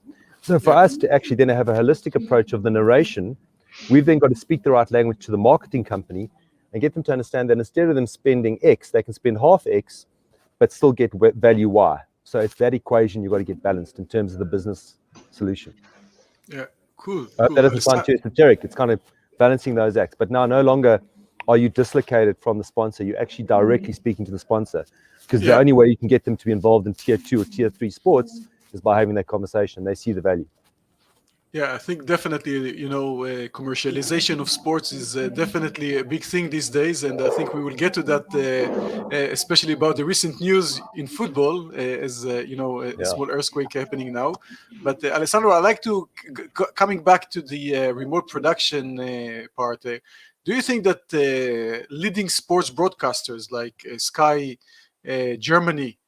So for us to actually then have a holistic approach of the narration, we've then got to speak the right language to the marketing company and get them to understand that instead of them spending X, they can spend half X, but still get value Y. So it's that equation you've got to get balanced in terms of the business solution. Yeah, cool. That doesn't sound too esoteric. It's kind of balancing those acts. But now no longer are you dislocated from the sponsor? You're actually directly speaking to the sponsor, because the Yeah. only way you can get them to be involved in tier 2 or tier 3 sports is by having that conversation. They see the value. Yeah, I think definitely, commercialization of sports is definitely a big thing these days, and I think we will get to that, especially about the recent news in football, as a small earthquake happening now. But Alessandro, I'd like to coming back to the remote production part. Do you think that leading sports broadcasters like Sky Germany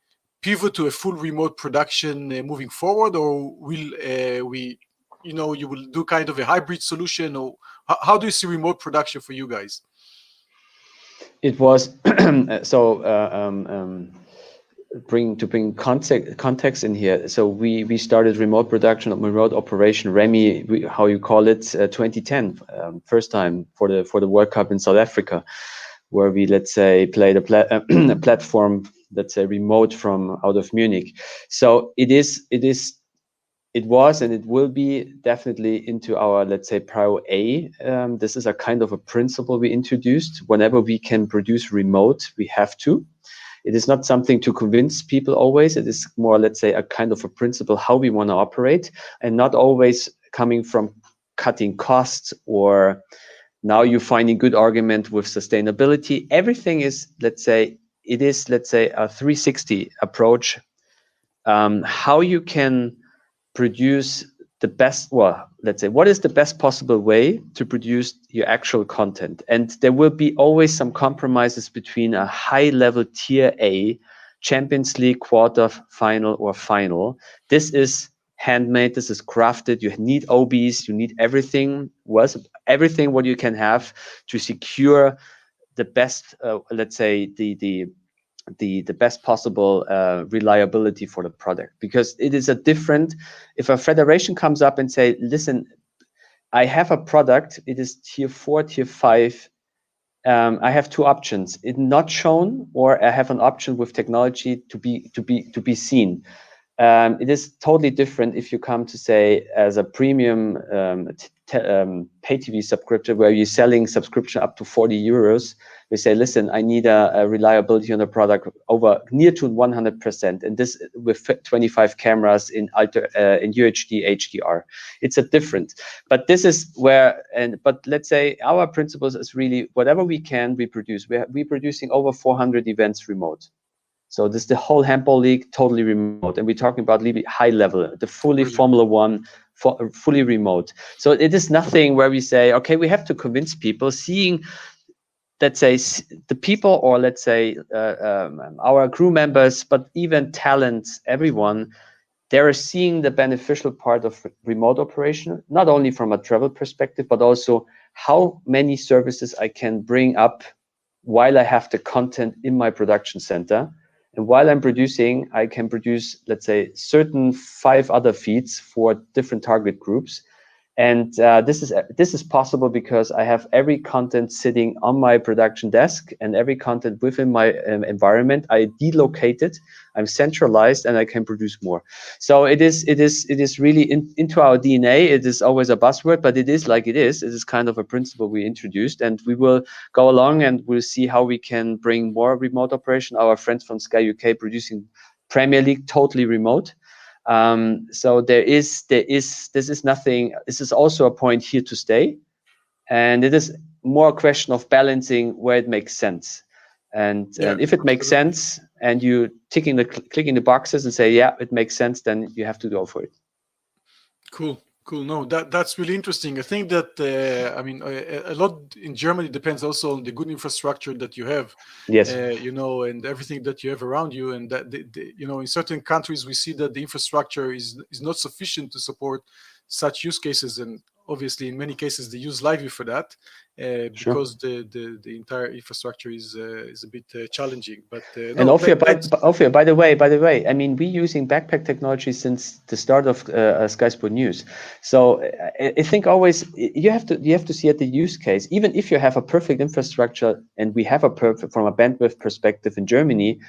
pivot to a full remote production moving forward, or will you will do kind of a hybrid solution, or how do you see remote production for you guys? It was bring context in here. So we started remote production, remote operation, Remy, how you call it, 2010, first time for the World Cup in South Africa, where we, let's say, played a platform, let's say, remote from out of Munich. So it was and it will be definitely into our, let's say, Pro A. This is a kind of a principle we introduced. Whenever we can produce remote, we have to. It is not something to convince people always. It is more, let's say, a kind of a principle how we want to operate, and not always coming from cutting costs or now you're finding good argument with sustainability. Everything is, let's say, a 360 approach. How you can produce the best, well, let's say, what is the best possible way to produce your actual content? And there will be always some compromises between a high level tier A, Champions League quarter final or final. This is handmade, this is crafted. You need OBs, you need everything, everything what you can have to secure the best, let's say, the best possible reliability for the product, because it is a different, if a federation comes up and say, listen, I have a product, it is tier 4, tier 5, I have two options, it not shown, or I have an option with technology to be seen. It is totally different if you come to say as a premium pay TV subscription where you're selling subscription up to 40 euros. We say, listen, I need a reliability on the product over near to 100%, and this with 25 cameras in UHD HDR. It's a different, but this is where, but let's say our principles is really whatever we can reproduce. We're producing over 400 events remote. So this is the whole handball league totally remote, and we're talking about really high level, the fully Formula One, fully remote. So it is nothing where we say, okay, we have to convince people. Seeing, let's say, the people, or let's say our crew members, but even talents, everyone, they're seeing the beneficial part of remote operation, not only from a travel perspective, but also how many services I can bring up while I have the content in my production center. And while I'm producing, I can produce, let's say, certain 5 other feeds for different target groups. And this is possible because I have every content sitting on my production desk and every content within my environment. I delocate it, I'm centralized, and I can produce more. So it is really into our DNA. It is always a buzzword, but it is like it is. It is kind of a principle we introduced, and we will go along and we'll see how we can bring more remote operation. Our friends from Sky UK producing Premier League totally remote. So this is nothing. This is also a point here to stay, and it is more a question of balancing where it makes sense. And if it makes sense, and you clicking the boxes and say, yeah, it makes sense, then you have to go for it. Cool. No, that's really interesting. I think that a lot in Germany depends also on the good infrastructure that you have. Yes. And everything that you have around you, and that in certain countries we see that the infrastructure is not sufficient to support such use cases, and obviously in many cases they use LiveU for that because the entire infrastructure is a bit challenging. But and Ophir, by the way, I mean, we're using backpack technology since the start of Sky Sport News. So I think always you have to see at the use case. Even if you have a perfect infrastructure, and we have a perfect from a bandwidth perspective in Germany,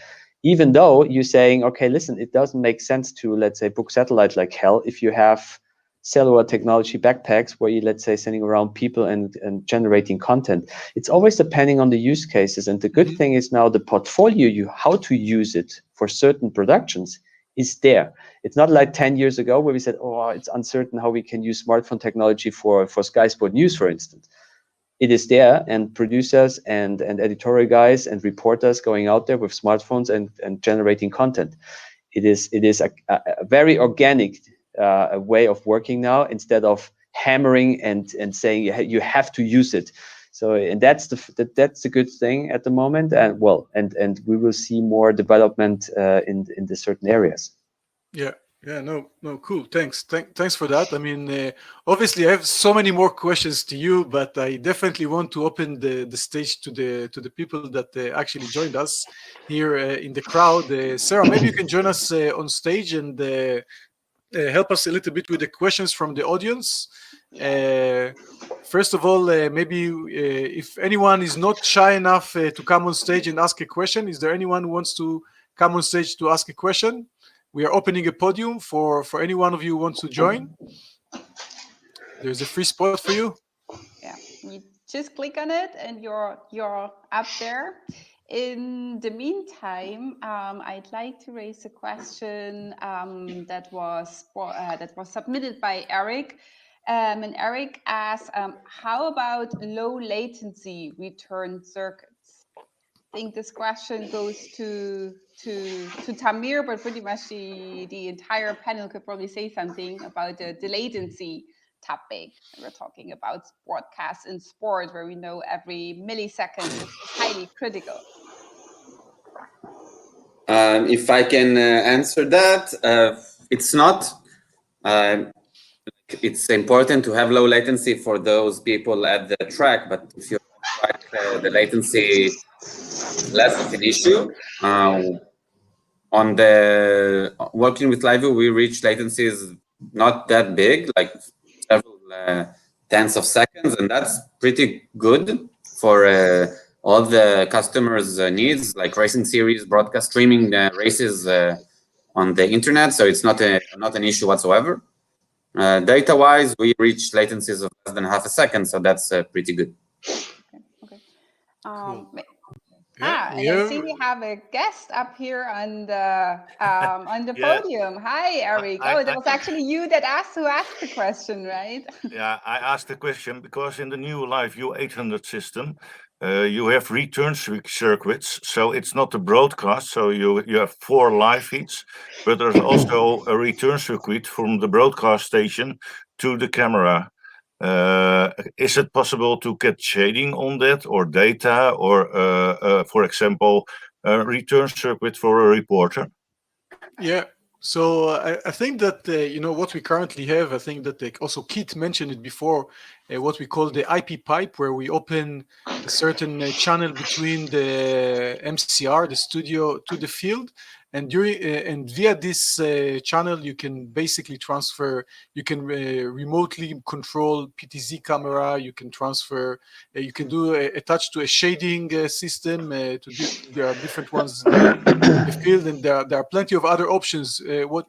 even though you're saying, okay, listen, it doesn't make sense to, let's say, book satellite like hell if you have cellular technology backpacks where you, let's say, sending around people and generating content. It's always depending on the use cases. And the good thing is now the portfolio, how to use it for certain productions is there. It's not like 10 years ago where we said, oh, it's uncertain how we can use smartphone technology for Sky Sport News, for instance. It is there, and producers and editorial guys and reporters going out there with smartphones and generating content. It is a very organic way of working now, instead of hammering and saying you have to use it. So, and that's the good thing at the moment, and and we will see more development in the certain areas. Yeah, no, cool. Thanks for that. I mean, obviously, I have so many more questions to you, but I definitely want to open the stage to the people that actually joined us here in the crowd. Sarah, maybe you can join us on stage and help us a little bit with the questions from the audience. First of all, maybe if anyone is not shy enough to come on stage and ask a question, is there anyone who wants to come on stage to ask a question? We are opening a podium for any one of you who wants to join. There's a free spot for you. Yeah, you just click on it and you're up there. In the meantime, I'd like to raise a question that was submitted by Eric. And Eric asks, how about low latency return circuits? I think this question goes to Tamir, but pretty much the entire panel could probably say something about the latency topic. We're talking about broadcasts in sport, where we know every millisecond is highly critical. If I can answer that, it's not. It's important to have low latency for those people at the track, but if you're on the track, the latency is less of an issue. On the working with LiveU, we reach latencies not that big, like several tenths of seconds, and that's pretty good for all the customers' needs, like racing series, broadcast streaming races on the internet. So it's not an issue whatsoever. Data-wise, we reach latencies of less than half a second, so that's pretty good. Okay. Cool. And I see we have a guest up here on the podium. Hi, Eric. That was actually you that asked the question, right? Yeah, I asked the question because in the new LiveU 800 system, you have return circuits, so it's not a broadcast. So you have 4 live feeds, but there's also a return circuit from the broadcast station to the camera. Is it possible to get shading on that, or data, or for example, a return circuit for a reporter? Yeah. So I think that what we currently have, I think that also Keith mentioned it before, what we call the IP pipe, where we open a certain channel between the MCR, the studio, to the field, and via this channel you can basically transfer. You can remotely control PTZ camera. You can transfer. You can do attach to a shading system. There are different ones in the field, and there are plenty of other options. What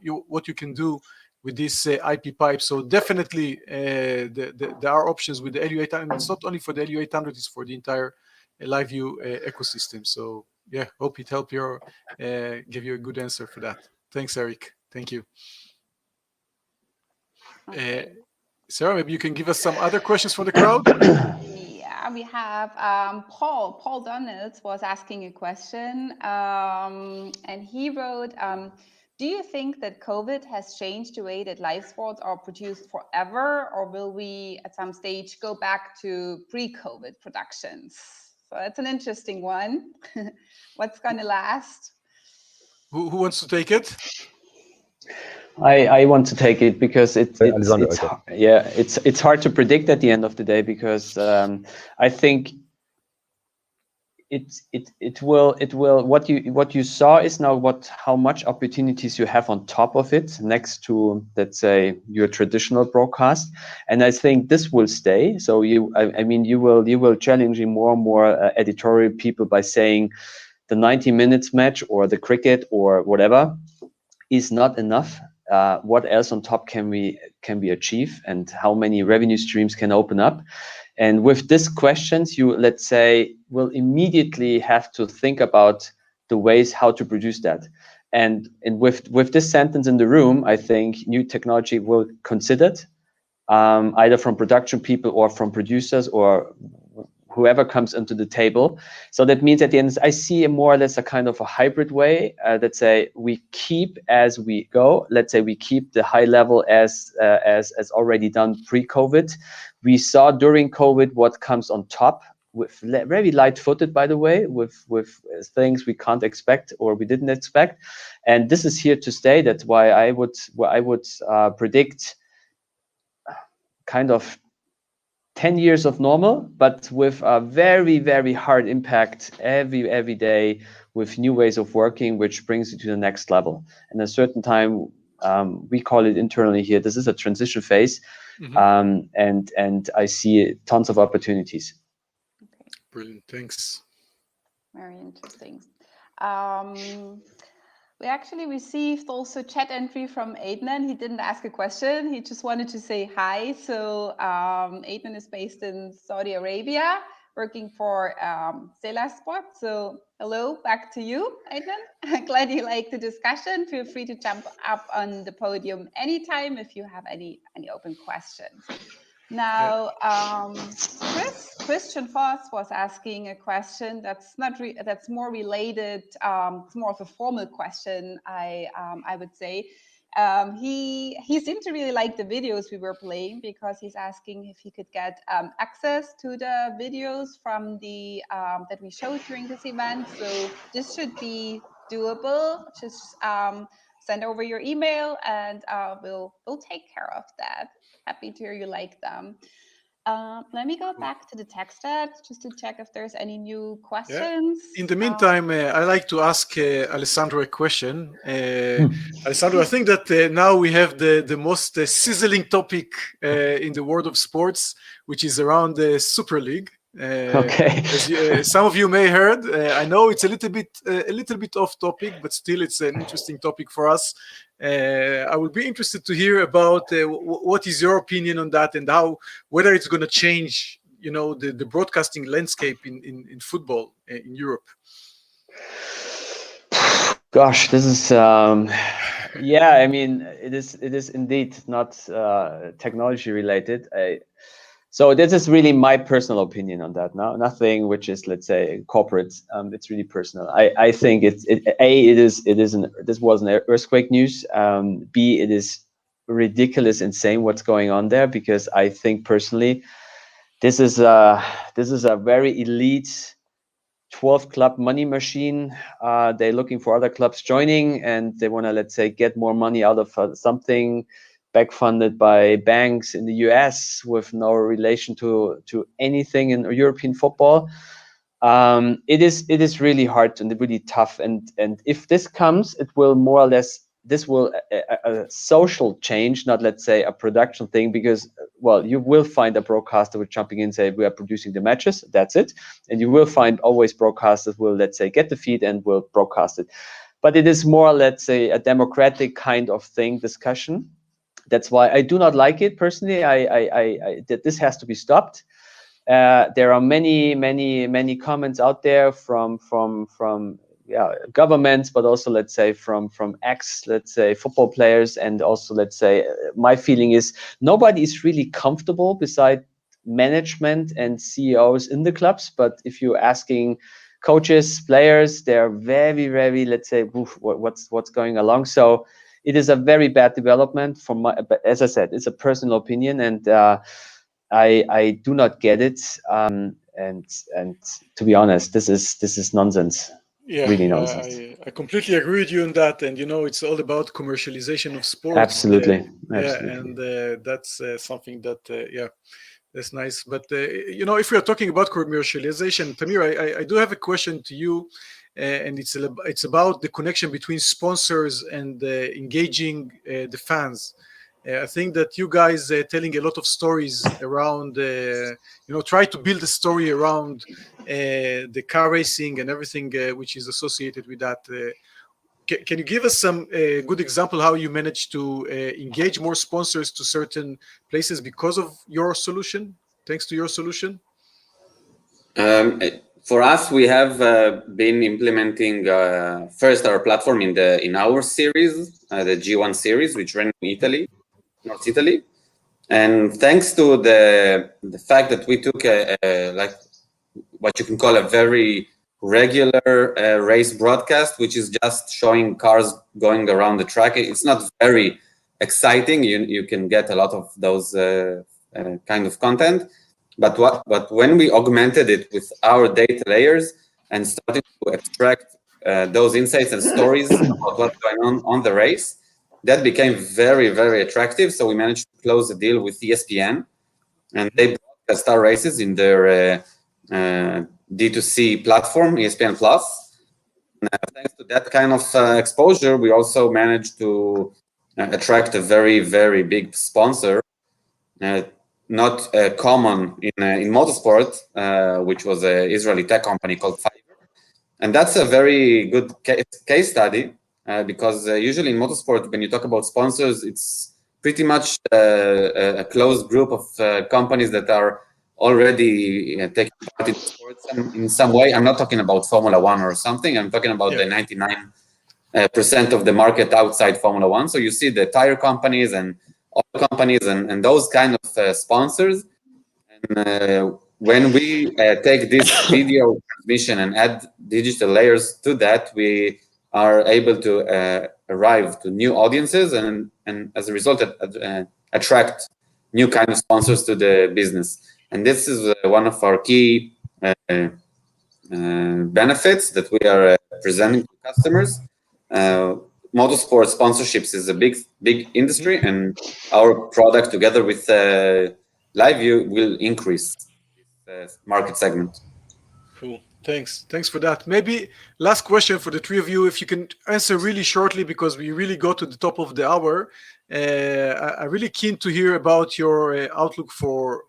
you can do with this IP pipe. So definitely there are options with the LiveU800. It's not only for the LiveU800; it's for the entire LiveU ecosystem. So yeah, hope it helped give you a good answer for that. Thanks, Eric. Thank you. Sarah, maybe you can give us some other questions for the crowd. Yeah, we have Paul Donalds was asking a question, and he wrote, do you think that COVID has changed the way that live sports are produced forever, or will we at some stage go back to pre-COVID productions? So that's an interesting one. What's going to last? Who wants to take it? I want to take it because it's hard to predict at the end of the day, because I think it will what you saw is now how much opportunities you have on top of it next to, let's say, your traditional broadcast, and I think this will stay. So you will challenge more and more editorial people by saying the 90 minutes match or the cricket or whatever is not enough. what else on top can we achieve, and how many revenue streams can open up. And with these questions, you, let's say, will immediately have to think about the ways how to produce that. And with this sentence in the room, I think new technology will considered, either from production people or from producers or whoever comes into the table. So that means at the end, I see a more or less a kind of a hybrid way. Let's say we keep as we go. Let's say we keep the high level as already done pre-COVID. We saw during COVID what comes on top, with very light-footed, by the way, with things we can't expect or we didn't expect, and this is here to stay. That's why I would predict kind of 10 years of normal, but with a very, very hard impact every day, with new ways of working, which brings you to the next level. And a certain time, we call it internally here, this is a transition phase. And I see tons of opportunities. Okay. Brilliant, thanks. Very interesting. We actually received also chat entry from Adnan. He didn't ask a question. He just wanted to say hi. So Adnan is based in Saudi Arabia, working for Sport. So hello, back to you, Adnan. Glad you liked the discussion. Feel free to jump up on the podium anytime if you have any open questions. Now, Christian Voss was asking a question that's that's more related. It's more of a formal question, I would say. He seemed to really like the videos we were playing, because he's asking if he could get access to the videos from the that we showed during this event. So this should be doable. Just send over your email, and we'll take care of that. Happy to hear you like them. Let me go back to the text chat just to check if there's any new questions. Yeah. In the meantime, I like to ask Alessandro a question. Alessandro, I think that now we have the most sizzling topic in the world of sports, which is around the Super League. Okay. As some of you may heard, I know it's a little bit off topic, but still it's an interesting topic for us. I would be interested to hear about what is your opinion on that, and whether it's going to change, the broadcasting landscape in football in Europe. Gosh, this is yeah. I mean, it is indeed not technology related. So this is really my personal opinion on that. Now, nothing which is, let's say, corporate. It's really personal. I think this was an earthquake news. B, it is ridiculous, insane what's going on there, because I think personally, this is a very elite 12 club money machine. They're looking for other clubs joining, and they want to, let's say, get more money out of something, back-funded by banks in the US with no relation to anything in European football. It is really hard and really tough. And if this comes, it will more or less, this will a social change, not, let's say, a production thing, because, well, you will find a broadcaster with jumping in and say, we are producing the matches, that's it. And you will find always broadcasters will, let's say, get the feed and will broadcast it. But it is more, let's say, a democratic kind of thing, discussion. That's why I do not like it personally. That this has to be stopped. There are many comments out there from governments, but also, let's say, from let's say, football players, and also, let's say, my feeling is nobody is really comfortable beside management and CEOs in the clubs. But if you're asking coaches, players, they're very, very, let's say, what's going along. So it is a very bad development but as I said, it's a personal opinion, and I do not get it. And to be honest, this is nonsense. Yeah, really nonsense. I completely agree with you on that. And it's all about commercialization of sports. Absolutely. And that's something that that's nice. But if we are talking about commercialization, Tamir, I do have a question to you. And it's about the connection between sponsors and engaging the fans. I think that you guys telling a lot of stories around, try to build a story around the car racing and everything which is associated with that. can you give us some good example how you managed to engage more sponsors to certain places because of your solution, thanks to your solution? For us, we have been implementing first our platform in our series, the G1 series, which ran in Italy, North Italy, and thanks to the fact that we took like what you can call a very regular race broadcast, which is just showing cars going around the track. It's not very exciting. You can get a lot of those kind of content. But when we augmented it with our data layers and started to extract those insights and stories about what's going on the race, that became very, very attractive. So we managed to close a deal with ESPN, and they broadcast our races in their D2C platform, ESPN Plus. Thanks to that kind of exposure, we also managed to attract a very, very big sponsor. Not common in motorsport, which was an Israeli tech company called Farr. And that's a very good case study because usually in motorsport, when you talk about sponsors, it's pretty much a closed group of companies that are already taking part in sports in some way. I'm not talking about Formula One or something. I'm talking about the 99% of the market outside Formula One. So you see the tire companies and oil companies and those kind of sponsors. And when we take this video transmission and add digital layers to that, we are able to arrive to new audiences and as a result attract new kind of sponsors to the business. And this is one of our key benefits that we are presenting to customers. Motorsport sponsorships is a big industry, and our product together with LiveU will increase this market segment. Cool. Thanks for that. Maybe last question for the three of you, if you can answer really shortly, because we really got to the top of the hour. I'm really keen to hear about your outlook for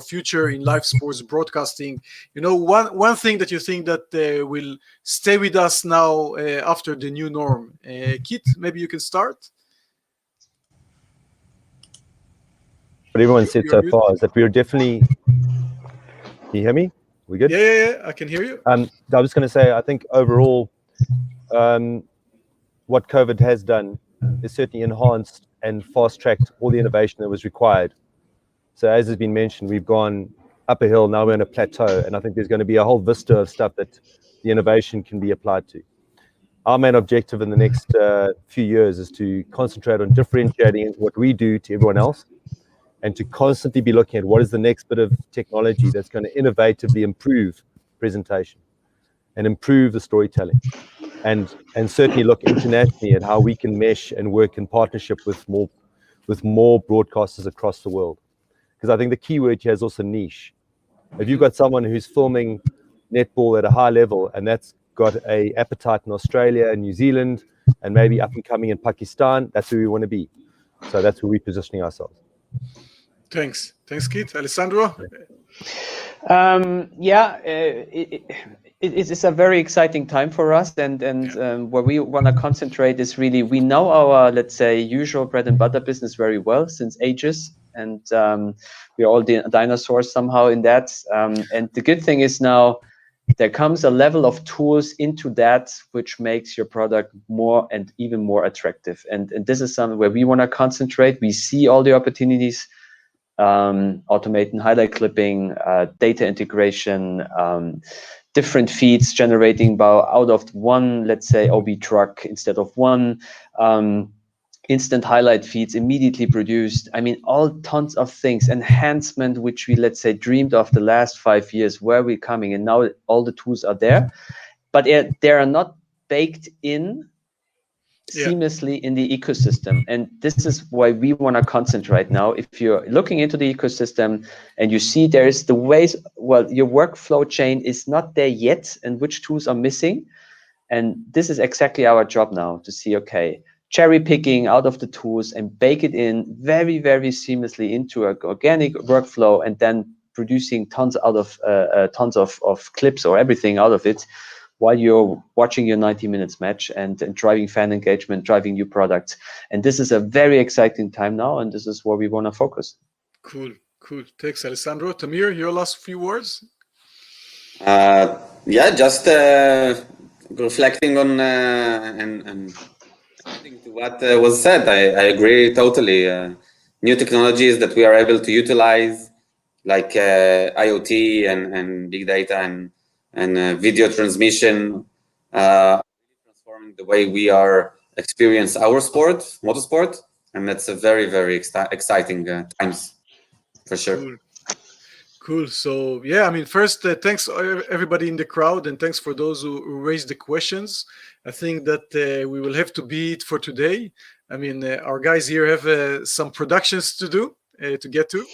future in live sports broadcasting. You know, one thing that you think that will stay with us now after the new norm. Kit, maybe you can start. What everyone said so far is that we are definitely. Can you hear me? We good? Yeah, I can hear you. I was going to say, I think overall, what COVID has done is certainly enhanced and fast-tracked all the innovation that was required. So as has been mentioned, we've gone up a hill, now we're in a plateau, and I think there's going to be a whole vista of stuff that the innovation can be applied to. Our main objective in the next few years is to concentrate on differentiating what we do to everyone else, and to constantly be looking at what is the next bit of technology that's going to innovatively improve presentation and improve the storytelling, and certainly look internationally at how we can mesh and work in partnership with more broadcasters across the world. Because I think the key word here is also niche. If you've got someone who's filming netball at a high level and that's got an appetite in Australia and New Zealand and maybe up and coming in Pakistan, that's where we want to be. So that's where we're positioning ourselves. Thanks, Kit. Alessandro? It's a very exciting time for us, and where we want to concentrate is really, we know our, let's say, usual bread and butter business very well since ages, and we're all dinosaurs somehow in that. And the good thing is now there comes a level of tools into that which makes your product more and even more attractive. And this is something where we want to concentrate. We see all the opportunities. Automating highlight clipping, data integration, different feeds generating out of one, let's say, OB truck instead of one, instant highlight feeds immediately produced. I mean, all tons of things, enhancement, which we, let's say, dreamed of the last 5 years, where we're coming, and now all the tools are there, but they are not baked in seamlessly in the ecosystem. And this is why we want to concentrate now. If you're looking into the ecosystem and you see there's the ways, well, your workflow chain is not there yet and which tools are missing. And this is exactly our job now, to see, okay, cherry picking out of the tools and bake it in very, very seamlessly into an organic workflow, and then producing tons out of tons of clips or everything out of it, while you're watching your 90 minutes match and driving fan engagement, driving new products. And this is a very exciting time now, and this is where we want to focus. Cool. Thanks, Alessandro. Tamir, your last few words? Yeah, just reflecting on and adding to what was said. I agree totally. New technologies that we are able to utilize, like IoT and big data and video transmission, transforming the way we are experience our sport, motorsport, and that's a very, very exciting times for sure. Cool. So yeah, I mean, first, thanks everybody in the crowd, and thanks for those who raised the questions. I think that we will have to be it for today. I mean, our guys here have some productions to do, to get to.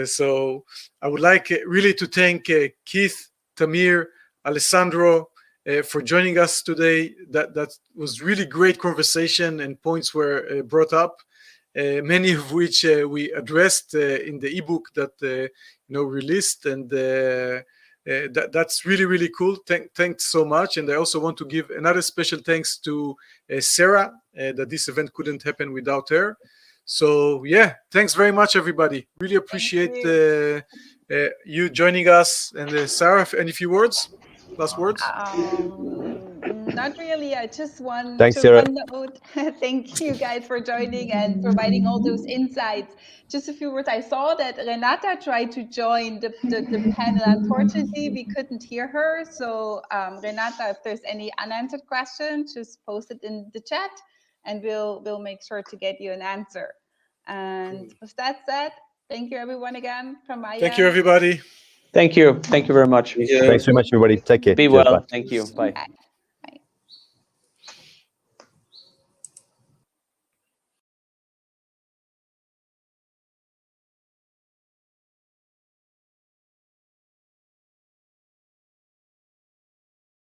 So I would like really to thank Keith, Tamir, Alessandro for joining us today. That was really great conversation, and points were brought up. Many of which we addressed in the ebook that released, and that's really, really cool. Thanks so much. And I also want to give another special thanks to Sarah, that this event couldn't happen without her. So yeah, thanks very much, everybody. Really appreciate you joining us. And Sarah, any few words? Last words? Not really. I just want Thanks, to Sarah. note. Thank you guys for joining and providing all those insights. Just a few words. I saw that Renata tried to join the panel. Unfortunately, we couldn't hear her. So Renata, if there's any unanswered question, just post it in the chat, and we'll make sure to get you an answer. And with that said, thank you everyone again from my end. Thank you, everybody. Thank you. Thank you very much. Thank you. Thanks very much, everybody. Take care. Be Cheers, well. bye. Thank you. Bye.